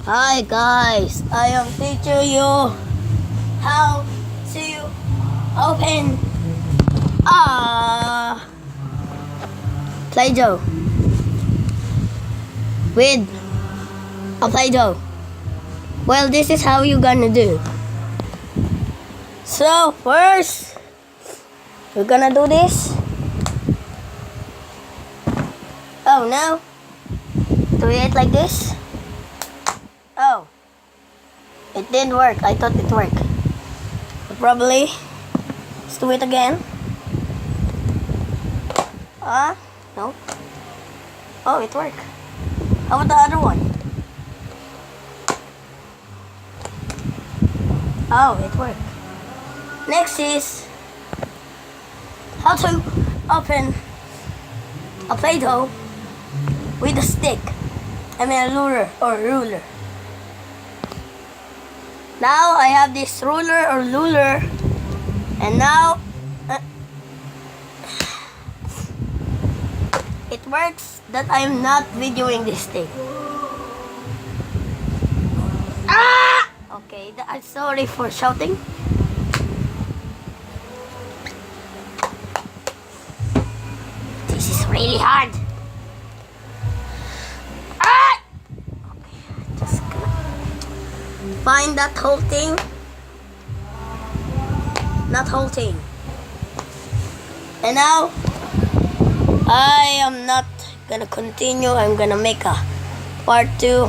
Hi guys, I am teaching you how to open Play-Doh with a Play-Doh. Well, this is how you gonna do. So first, we're gonna do this. Oh no, do it like this. Oh, it didn't work. I thought it worked. But probably, let's do it again. No. Oh, it worked. How about the other one? Oh, it worked. Next is how to open a Play-Doh with a stick. I mean a ruler. Now I have this ruler or luller, and now it works that I'm not videoing this thing. Okay, I'm sorry for shouting. This is really hard. Find that whole thing. Not whole thing. And now, I am not gonna continue. I'm gonna make a part 2.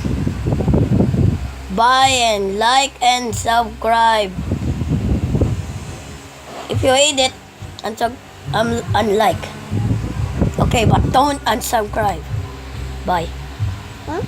Buy and like and subscribe. If you hate it, unlike. Okay, but don't unsubscribe. Bye. Huh?